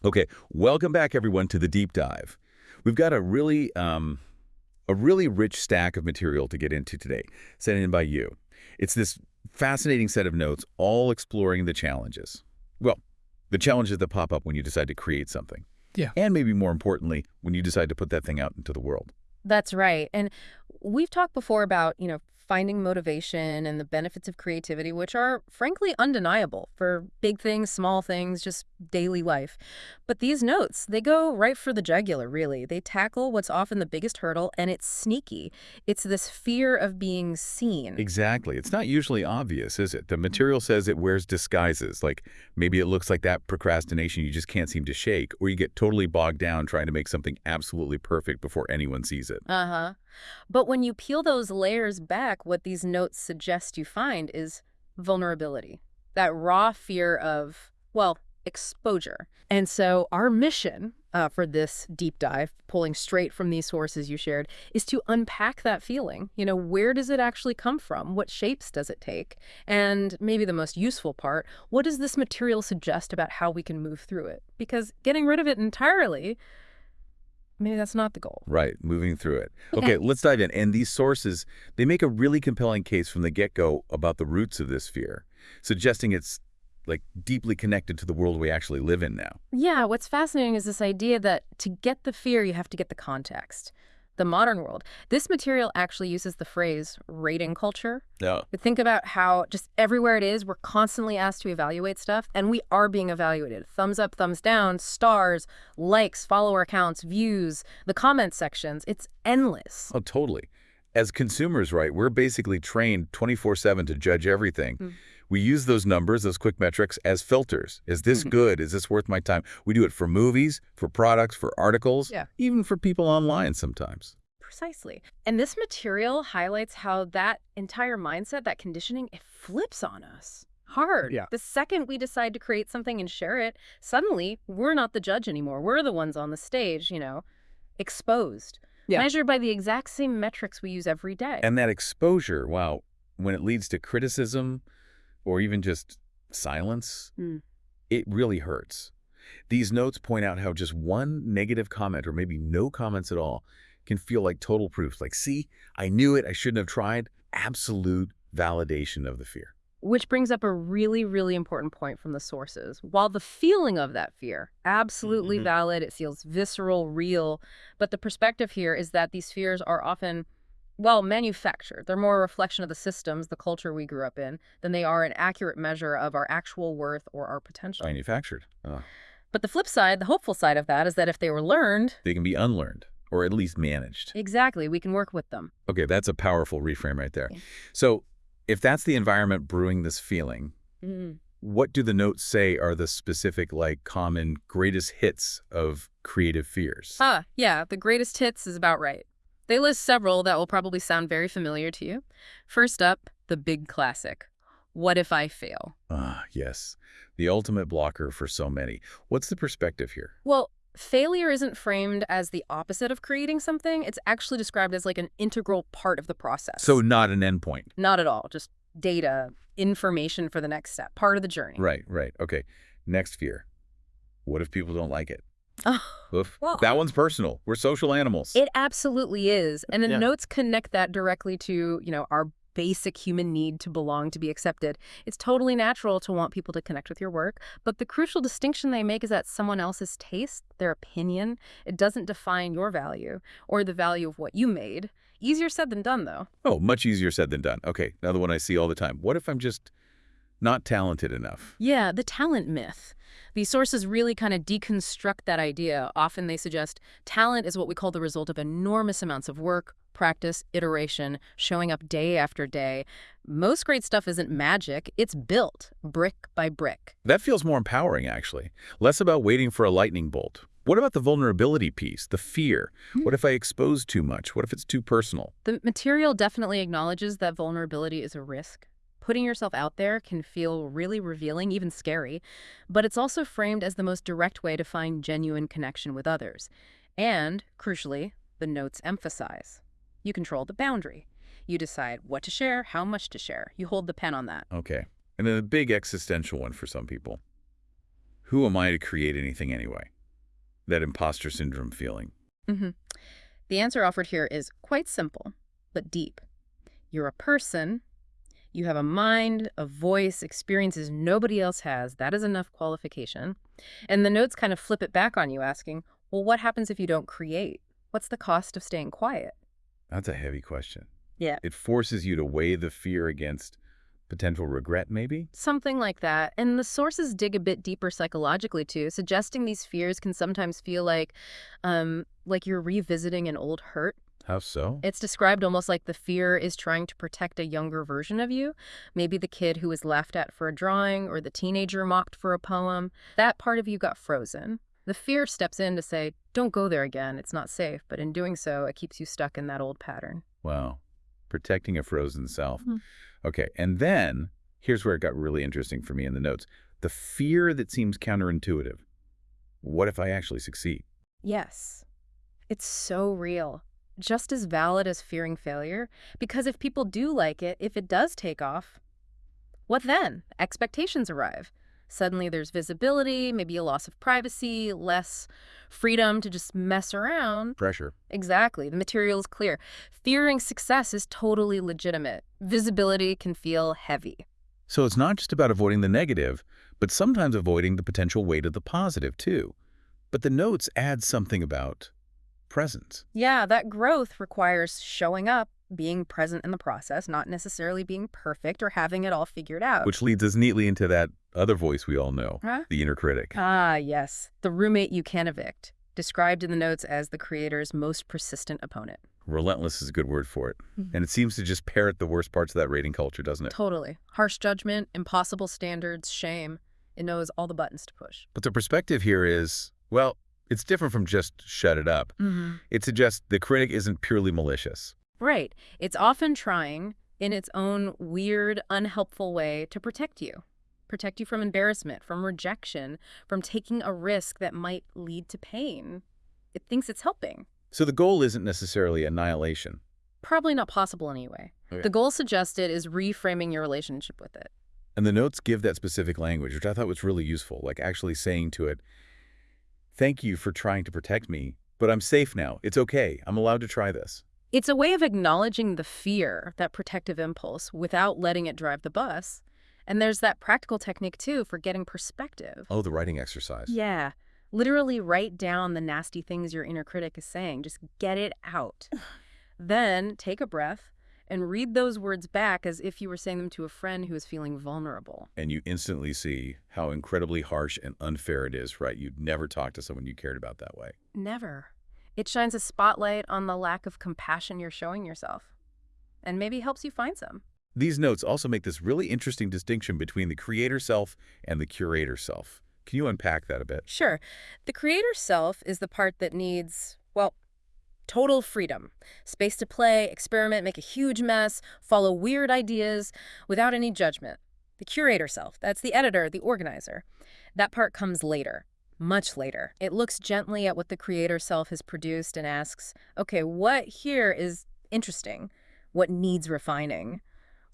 Okay, welcome back everyone to the deep dive. We've got a really rich stack of material to get into today, sent in by you. It's this fascinating set of notes, all exploring the challenges. Well, the challenges that pop up when you decide to create something. Yeah. And maybe more importantly, when you decide to put that thing out into the world. That's right. And we've talked before about, finding motivation and the benefits of creativity, which are frankly undeniable for big things, small things, just daily life. But these notes, they go right for the jugular, really. They tackle what's often the biggest hurdle, and it's sneaky. It's this fear of being seen. Exactly. It's not usually obvious, is it? The material says it wears disguises, like maybe it looks like that procrastination you just can't seem to shake, or you get totally bogged down trying to make something absolutely perfect before anyone sees it. Uh-huh. But when you peel those layers back, what these notes suggest you find is vulnerability. That raw fear of, well, exposure. And so our mission for this deep dive, pulling straight from these sources you shared, is to unpack that feeling. Where does it actually come from? What shapes does it take? And maybe the most useful part, what does this material suggest about how we can move through it? Because getting rid of it entirely, maybe that's not the goal. Right, moving through it. Okay, let's dive in. And these sources, they make a really compelling case from the get-go about the roots of this fear, suggesting it's like deeply connected to the world we actually live in now. Yeah, what's fascinating is this idea that to get the fear, you have to get the context. The modern world. This material actually uses the phrase rating culture. Yeah. But think about how just everywhere it is, we're constantly asked to evaluate stuff, and we are being evaluated. Thumbs up, thumbs down, stars, likes, follower counts, views, the comment sections. It's endless. Oh, totally. As consumers, right, we're basically trained 24/7 to judge everything. We use those numbers, those quick metrics, as filters. Is this good? Is this worth my time? We do it for movies, for products, for articles, even for people online sometimes. Precisely. And this material highlights how that entire mindset, that conditioning, it flips on us. Hard. Yeah. The second we decide to create something and share it, suddenly we're not the judge anymore. We're the ones on the stage, exposed. Yeah. Measured by the exact same metrics we use every day. And that exposure, wow, when it leads to criticism or even just silence, it really hurts. These notes point out how just one negative comment or maybe no comments at all can feel like total proof. Like, see, I knew it, I shouldn't have tried. Absolute validation of the fear. Which brings up a really, really important point from the sources. While the feeling of that fear, absolutely valid, it feels visceral, real, but the perspective here is that these fears are often, well, manufactured. They're more a reflection of the systems, the culture we grew up in, than they are an accurate measure of our actual worth or our potential. Manufactured. But the flip side, the hopeful side of that, is that if they were learned, they can be unlearned or at least managed. Exactly. We can work with them. Okay, that's a powerful reframe right there. Yeah. So if that's the environment brewing this feeling, what do the notes say are the specific, common greatest hits of creative fears? Yeah, the greatest hits is about right. They list several that will probably sound very familiar to you. First up, the big classic. What if I fail? Yes. The ultimate blocker for so many. What's the perspective here? Well, failure isn't framed as the opposite of creating something. It's actually described as an integral part of the process. So not an endpoint. Not at all. Just data, information for the next step, part of the journey. Right. Okay. Next fear. What if people don't like it? Oof. Well, that one's personal. We're social animals. It absolutely is. And the notes connect that directly to, our basic human need to belong, to be accepted. It's totally natural to want people to connect with your work, but the crucial distinction they make is that someone else's taste, their opinion, it doesn't define your value or the value of what you made. Easier said than done, though. Oh, much easier said than done. Okay, another one I see all the time. What if I'm just not talented enough? Yeah, the talent myth. These sources really kind of deconstruct that idea. Often they suggest talent is what we call the result of enormous amounts of work, practice, iteration, showing up day after day. Most great stuff isn't magic. It's built brick by brick. That feels more empowering, actually. Less about waiting for a lightning bolt. What about the vulnerability piece, the fear? What if I expose too much? What if it's too personal? The material definitely acknowledges that vulnerability is a risk. Putting yourself out there can feel really revealing, even scary, but it's also framed as the most direct way to find genuine connection with others. And, crucially, the notes emphasize. You control the boundary. You decide what to share, how much to share. You hold the pen on that. Okay. And then the big existential one for some people. Who am I to create anything anyway? That imposter syndrome feeling. hmm The answer offered here is quite simple, but deep. You're a person. You have a mind, a voice, experiences nobody else has. That is enough qualification. And the notes kind of flip it back on you, asking, well, what happens if you don't create? What's the cost of staying quiet? That's a heavy question. Yeah. It forces you to weigh the fear against potential regret, maybe? Something like that. And the sources dig a bit deeper psychologically, too, suggesting these fears can sometimes feel like you're revisiting an old hurt. How so? It's described almost like the fear is trying to protect a younger version of you. Maybe the kid who was laughed at for a drawing or the teenager mocked for a poem. That part of you got frozen. The fear steps in to say, don't go there again, it's not safe. But in doing so, it keeps you stuck in that old pattern. Wow. Protecting a frozen self. Okay, and then, here's where it got really interesting for me in the notes. The fear that seems counterintuitive. What if I actually succeed? Yes, it's so real. Just as valid as fearing failure. Because if people do like it, if it does take off, what then? Expectations arrive. Suddenly there's visibility, maybe a loss of privacy, less freedom to just mess around. Pressure. Exactly. The material is clear. Fearing success is totally legitimate. Visibility can feel heavy. So it's not just about avoiding the negative, but sometimes avoiding the potential weight of the positive, too. But the notes add something about presence. Yeah, that growth requires showing up, being present in the process, not necessarily being perfect or having it all figured out. Which leads us neatly into that other voice we all know, the inner critic. Ah, yes. The roommate you can't evict, described in the notes as the creator's most persistent opponent. Relentless is a good word for it. And it seems to just parrot the worst parts of that rating culture, doesn't it? Totally. Harsh judgment, impossible standards, shame. It knows all the buttons to push. But the perspective here is, well, it's different from just shut it up. It suggests the critic isn't purely malicious. Right. It's often trying, in its own weird, unhelpful way, to protect you. Protect you from embarrassment, from rejection, from taking a risk that might lead to pain. It thinks it's helping. So the goal isn't necessarily annihilation. Probably not possible anyway. Okay. The goal suggested is reframing your relationship with it. And the notes give that specific language, which I thought was really useful, like actually saying to it, thank you for trying to protect me, but I'm safe now. It's okay. I'm allowed to try this. It's a way of acknowledging the fear, that protective impulse, without letting it drive the bus. And there's that practical technique, too, for getting perspective. Oh, the writing exercise. Yeah. Literally write down the nasty things your inner critic is saying. Just get it out. Then take a breath and read those words back as if you were saying them to a friend who is feeling vulnerable. And you instantly see how incredibly harsh and unfair it is, right? You'd never talk to someone you cared about that way. Never. It shines a spotlight on the lack of compassion you're showing yourself. And maybe helps you find some. These notes also make this really interesting distinction between the creator self and the curator self. Can you unpack that a bit? Sure. The creator self is the part that needs, well, total freedom. Space to play, experiment, make a huge mess, follow weird ideas without any judgment. The curator self, that's the editor, the organizer. That part comes later. Much later. It looks gently at what the creator self has produced and asks, okay, what here is interesting? What needs refining?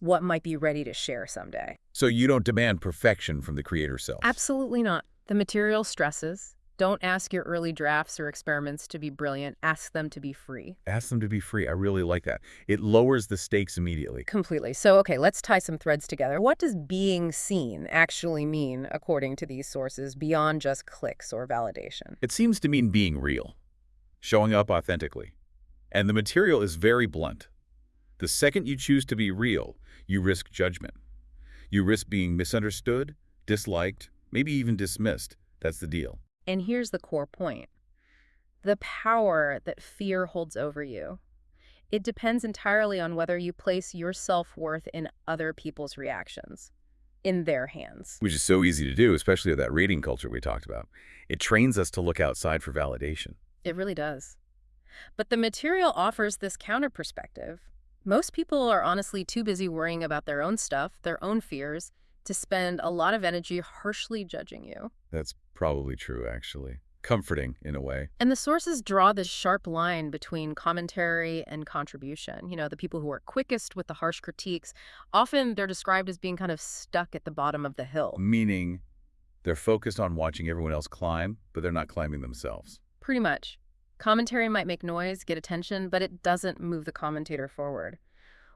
What might be ready to share someday? So you don't demand perfection from the creator self? Absolutely not. The material stresses. Don't ask your early drafts or experiments to be brilliant. Ask them to be free. Ask them to be free. I really like that. It lowers the stakes immediately. Completely. So, okay, let's tie some threads together. What does being seen actually mean, according to these sources, beyond just clicks or validation? It seems to mean being real, showing up authentically. And the material is very blunt. The second you choose to be real, you risk judgment. You risk being misunderstood, disliked, maybe even dismissed. That's the deal. And here's the core point. The power that fear holds over you. It depends entirely on whether you place your self-worth in other people's reactions, in their hands. Which is so easy to do, especially with that rating culture we talked about. It trains us to look outside for validation. It really does. But the material offers this counter perspective. Most people are honestly too busy worrying about their own stuff, their own fears, to spend a lot of energy harshly judging you. That's probably true, actually. Comforting, in a way. And the sources draw this sharp line between commentary and contribution. You know, the people who are quickest with the harsh critiques, often they're described as being kind of stuck at the bottom of the hill. Meaning, They're focused on watching everyone else climb, but they're not climbing themselves. Pretty much. Commentary might make noise, get attention, but it doesn't move the commentator forward.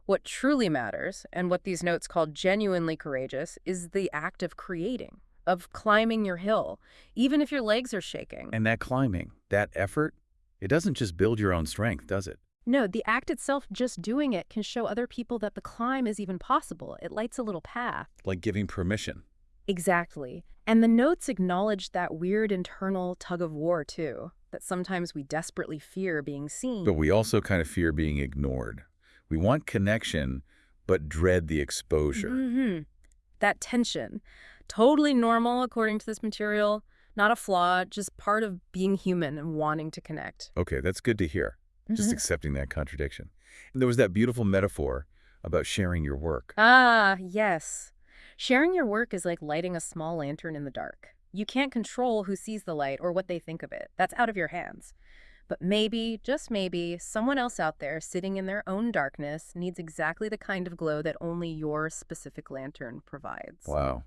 What truly matters, and what these notes call genuinely courageous, is the act of creating, of climbing your hill, even if your legs are shaking. And that climbing, that effort, it doesn't just build your own strength, does it? No, the act itself, just doing it, can show other people that the climb is even possible. It lights a little path. Like giving permission. Exactly. And the notes acknowledge that weird internal tug-of-war, too, that sometimes we desperately fear being seen. But we also kind of fear being ignored. We want connection, but dread the exposure. That tension. Totally normal, according to this material. Not a flaw, just part of being human and wanting to connect. Okay, that's good to hear. Just accepting that contradiction. And there was that beautiful metaphor about sharing your work. Ah, yes. Sharing your work is like lighting a small lantern in the dark. You can't control who sees the light or what they think of it. That's out of your hands. But maybe, just maybe, someone else out there sitting in their own darkness needs exactly the kind of glow that only your specific lantern provides. Wow.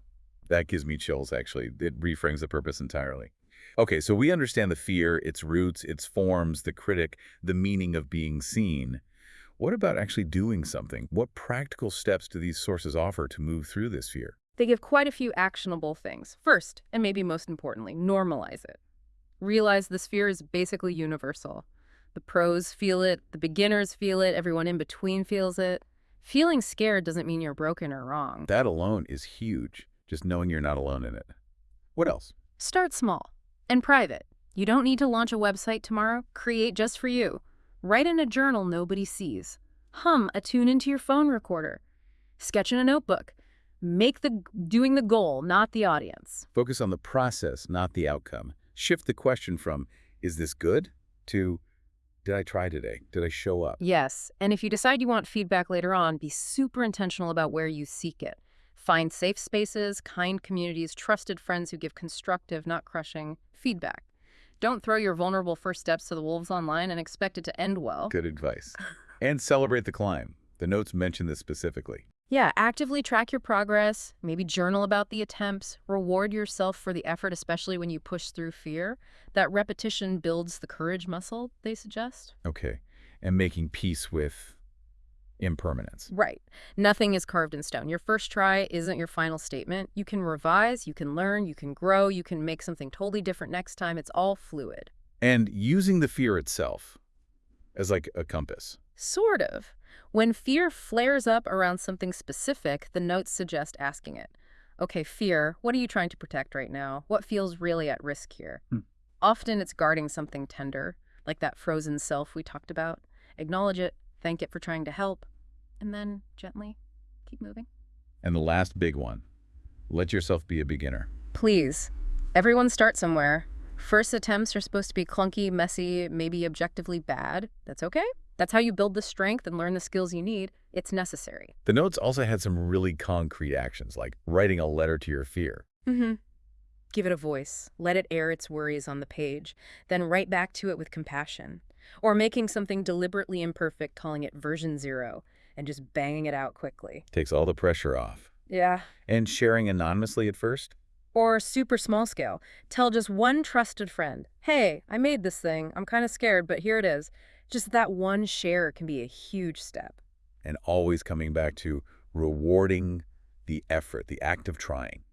That gives me chills, actually. It reframes the purpose entirely. Okay, so we understand the fear, its roots, its forms, the critic, the meaning of being seen. What about actually doing something? What practical steps do these sources offer to move through this fear? They give quite a few actionable things. First, and maybe most importantly, normalize it. Realize this fear is basically universal. The pros feel it, the beginners feel it, everyone in between feels it. Feeling scared doesn't mean you're broken or wrong. That alone is huge, just knowing you're not alone in it. What else? Start small and private. You don't need to launch a website tomorrow. Create just for you. Write in a journal nobody sees. Hum a tune into your phone recorder. Sketch in a notebook. Make doing the goal, not the audience. Focus on the process, not the outcome. Shift the question from, is this good? To, did I try today? Did I show up? Yes, and if you decide you want feedback later on, be super intentional about where you seek it. Find safe spaces, kind communities, trusted friends who give constructive, not crushing, feedback. Don't throw your vulnerable first steps to the wolves online and expect it to end well. Good advice. And celebrate the climb. The notes mention this specifically. Yeah, actively track your progress, maybe journal about the attempts, reward yourself for the effort, especially when you push through fear. That repetition builds the courage muscle, they suggest. Okay. And making peace with impermanence. Right. Nothing is carved in stone. Your first try isn't your final statement. You can revise, you can learn, you can grow, you can make something totally different next time. It's all fluid. And using the fear itself as like a compass. Sort of. When fear flares up around something specific, the notes suggest asking it. Okay, fear, what are you trying to protect right now? What feels really at risk here? Often it's guarding something tender, like that frozen self we talked about. Acknowledge it, thank it for trying to help, and then gently keep moving. And the last big one, let yourself be a beginner. Please. Everyone starts somewhere. First attempts are supposed to be clunky, messy, maybe objectively bad. That's okay. That's how you build the strength and learn the skills you need. It's necessary. The notes also had some really concrete actions, like writing a letter to your fear. Give it a voice. Let it air its worries on the page. Then write back to it with compassion. Or making something deliberately imperfect, calling it version 0, and just banging it out quickly. Takes all the pressure off. Yeah. And sharing anonymously at first? Or super small scale. Tell just one trusted friend, hey, I made this thing. I'm kind of scared, but here it is. Just that one share can be a huge step. And always coming back to rewarding the effort, the act of trying,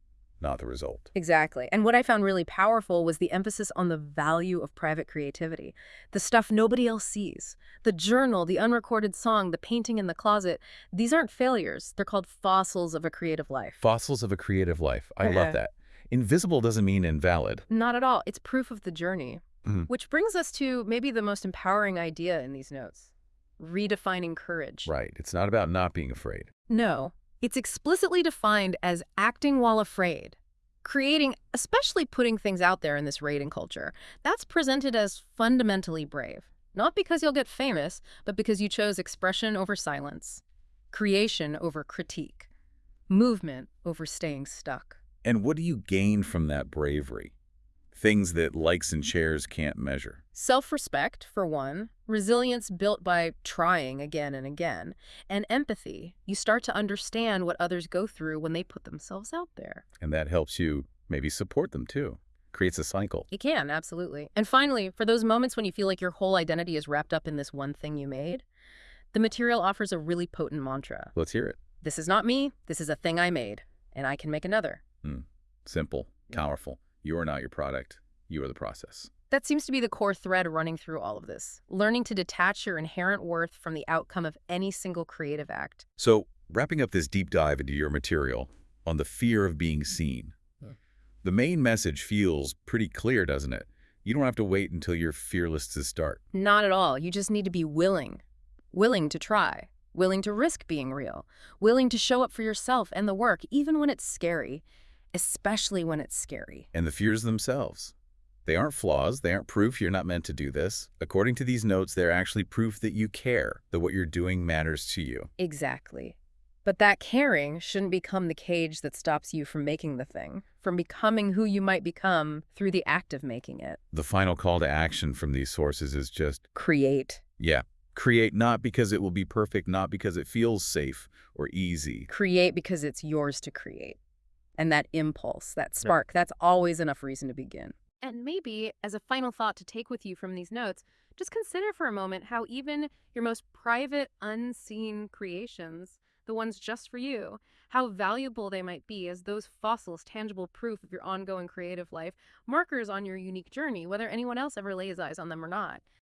not the result. Exactly. And what I found really powerful was the emphasis on the value of private creativity. The stuff nobody else sees. The journal, the unrecorded song, the painting in the closet. These aren't failures. They're called fossils of a creative life. Fossils of a creative life. I love that. Invisible doesn't mean invalid. Not at all. It's proof of the journey. Which brings us to maybe the most empowering idea in these notes. Redefining courage. Right. It's not about not being afraid. No. It's explicitly defined as acting while afraid. Creating, especially putting things out there in this rating culture, that's presented as fundamentally brave. Not because you'll get famous, but because you chose expression over silence, creation over critique, movement over staying stuck. And what do you gain from that bravery? Things that likes and shares can't measure. Self-respect, for one, resilience built by trying again and again, and empathy. You start to understand what others go through when they put themselves out there. And that helps you Maybe support them too. Creates a cycle. You can, absolutely. And finally, for those moments when you feel like your whole identity is wrapped up in this one thing you made, the material offers a really potent mantra. Let's hear it. This is not me. This is a thing I made, and I can make another. Simple, powerful. You are not your product. You are the process. That seems to be the core thread running through all of this, learning to detach your inherent worth from the outcome of any single creative act. So, wrapping up this deep dive into your material on the fear of being seen, the main message feels pretty clear, doesn't it? You don't have to wait until you're fearless to start. Not at all. You just need to be willing to try, willing to risk being real, willing to show up for yourself and the work, even when it's scary, especially when it's scary. And the fears themselves. They aren't flaws. They aren't proof you're not meant to do this. According to these notes, they're actually proof that you care, that what you're doing matters to you. Exactly. But that caring shouldn't become the cage that stops you from making the thing, from becoming who you might become through the act of making it. The final call to action from these sources is just Create. Yeah. Create not because it will be perfect, not because it feels safe or easy. Create because it's yours to create. And that impulse, that spark, that's always enough reason to begin. And maybe, as a final thought to take with you from these notes, just consider for a moment how even your most private, unseen creations, the ones just for you, how valuable they might be as those fossils, tangible proof of your ongoing creative life, markers on your unique journey, whether anyone else ever lays eyes on them or not.